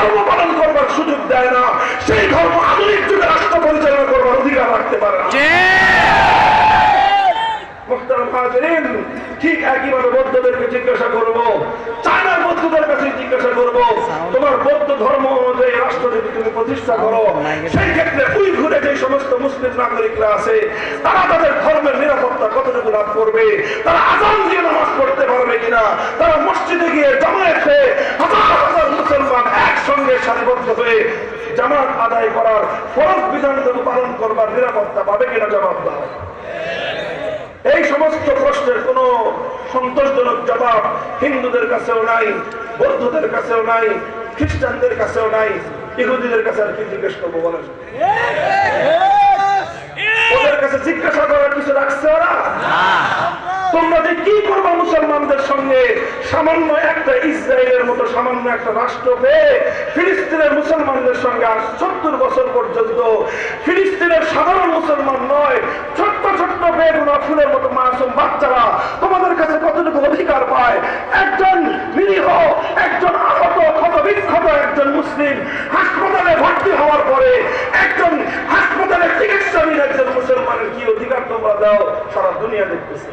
ধর্ম পালন করবার সুযোগ দেয় না, সেই ধর্ম আধুনিক যুগে রাষ্ট্র পরিচালনা করবার অধিকার রাখতে পারে না। মুহতারাম হাজিরিন, ঠিক একইভাবে বৌদ্ধদেরকে জিজ্ঞাসা করবো, চায়নার বৌদ্ধদের কাছে জিজ্ঞাসা করবো, তোমার বৌদ্ধ ধর্ম অনুযায়ী রাষ্ট্র যদি তুমি প্রতিষ্ঠা করো, সেই ক্ষেত্রে উইঘুরে যে সমস্ত মুসলিম নাগরিকরা আছে তারা তাদের ধর্মের নিরাপত্তা কতটুকু লাভ করবে, তারা আযান দিয়ে নামাজ পড়তে পারবে কিনা, তারা মসজিদে গিয়ে জামায়াত হয়ে হাজার হাজার মুসলমান একসঙ্গে সারিবদ্ধ হয়ে জামাত আদায় করার ফরজ বিধানটুকু পালন করবার নিরাপত্তা পাবে কিনা, জবাব দাও। এই সমস্ত প্রশ্নের কোন সন্তোষজনক জবাব হিন্দুদের কাছেও নাই, বৌদ্ধদের কাছেও নাই, খ্রিস্টানদের কাছেও নাই, ইহুদিদের কাছে আর কি জিজ্ঞেস করবো বলেন? ওদের কাছে জিজ্ঞাসা করার কিছু রাখছে ওরা? তোমরা যে কি করবা মুসলমানদের সঙ্গে? সামান্য একটা ইসরায়েলের মতো সামান্য একটা রাষ্ট্র পেয়ে ফিলিস্তিনের মুসলমানদের সঙ্গে 70 বছর পর্যন্ত ফিলিস্তিনের সাধারণ মুসলমান নয়, ছোট্ট ছোট্ট বেগুনা ফুলের মতো মাসুম বাচ্চারা তোমাদের কাছে কতটুকু অধিকার পায়? একজন নিরীহ, একজন আহত ক্ষতবিক্ষত একজন মুসলিম হাসপাতালে ভর্তি হওয়ার পরে একজন হাসপাতালে চিকিৎসাধীন একজন মুসলমানের কি অধিকার তোমরা দাও? সারা দুনিয়া দেখতেছে।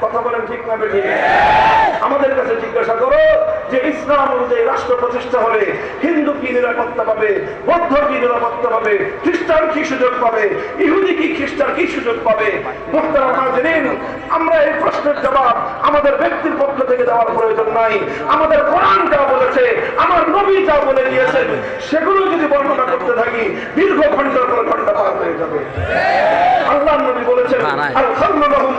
কথা বলেন ঠিক না বেঠিক? আমাদের কাছে জিজ্ঞাসা করো যে ইসলাম অনুযায়ী রাষ্ট্র প্রতিষ্ঠা হলে হিন্দু কি নিরাপত্তা পাবে, বৌদ্ধ কি নিরাপত্তা পাবে, খ্রিস্টান কি সুযোগ পাবে, ইহুদি কি খ্রিস্টান কি সুযোগ পাবে? মুহতারাম হাজিরিন, আমরা এই প্রশ্নের জবাব আমাদের ব্যক্তির পক্ষ থেকে দেওয়ার প্রয়োজন নাই। আমাদের কোরআন যা বলেছে, আমার নবী যা বলে দিয়েছেন, সেগুলো যদি বর্ণনা করতে থাকি দীর্ঘ ঘন্টার পর ঘন্টা পার হয়ে যাবে। আল্লাহ নবী বলেছেন, আল খামরু লাহুম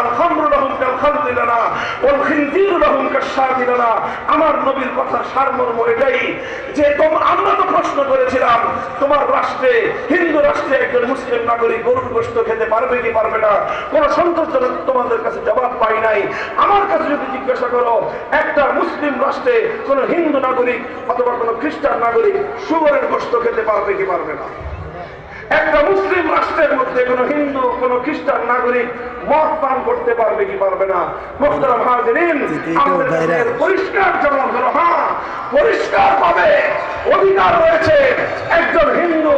আল খামরু লাহুম কাল খামরি লানা ওয়াল খিনজিরু লাহুম কাশশাতি লানা। আমার নবীর কথার সারমর্ম এটাই যে আমরা তো প্রশ্ন করেছিলাম তোমার রাষ্ট্রে, হিন্দু রাষ্ট্রে একজন মুসলিম নাগরিক গরুর গোশত খেতে পারবে কি পারবে না, কোন সন্তোষজনক তোমাদের কাছে জবাব পাই নাই। আমার কাছে যদি জিজ্ঞাসা করো একটা মুসলিম রাষ্ট্রে কোন হিন্দু নাগরিক অথবা কোন খ্রিস্টান নাগরিক শুয়োরের গোশত খেতে পারবে কি পারবে না? একটা মুসলিম রাষ্ট্রের মধ্যে কোন হিন্দু কোন খ্রিস্টান নাগরিক মদ পান করতে পারবে কি পারবে না? মুহতারাম হাজিরিন, আমাদের কাছে পরিষ্কার জবাব হলো হ্যাঁ, পরিষ্কার ভাবে অধিকার রয়েছে একজন হিন্দু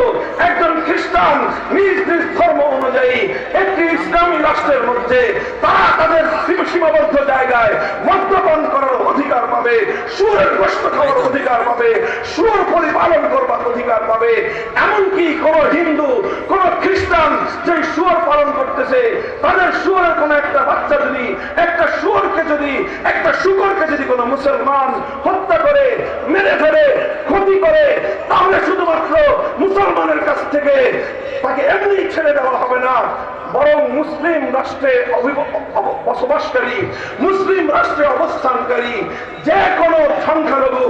একজন খ্রিস্টান নিজ নিজ ধর্ম অনুযায়ী একটি ইসলামী রাষ্ট্রের মধ্যে তারা তাদের সীমাবদ্ধ জায়গায় মদ্যপান করার অধিকার পাবে, শুয়োরের গোশত খাওয়ার অধিকার পাবে, শুয়োর পরিপালন করবার অধিকার পাবে। এমনকি কোন হিন্দু কোন খ্রিস্টান যে শুয়োর পালন করতেছে তাদের শুয়োরের কোন একটা বাচ্চা যদি একটা শুকরকে যদি কোন মুসলমান হত্যা করে মেরে ফেলে ক্ষতি করে, তাহলে শুধুমাত্র মুসলমানের কাছ থেকে তাকে এমনি ছেড়ে দেওয়া হবে না, বরং মুসলিম রাষ্ট্রে বসবাসকারী মুসলিম রাষ্ট্রে অবস্থানকারী যে কোনো সংখ্যালঘু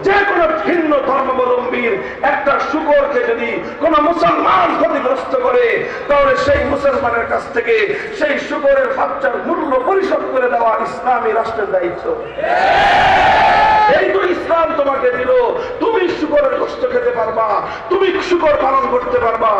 যে কোনো ভিন্ন ধর্মাবলম্বীর একটা শুকরকে যদি কোন মুসলমান ক্ষতিগ্রস্ত করে, তাহলে সেই মুসলমানের কাছ থেকে সেই শুকরের বাচ্চার মূল্য পরিশোধ করে দেওয়া ইসলামী রাষ্ট্রের দায়িত্ব। এই তো ইসলাম তোমাকে দিল, তুমি শুকরের গোশত খেতে পারবা, তুমি শুকর পালন করতে পারবা।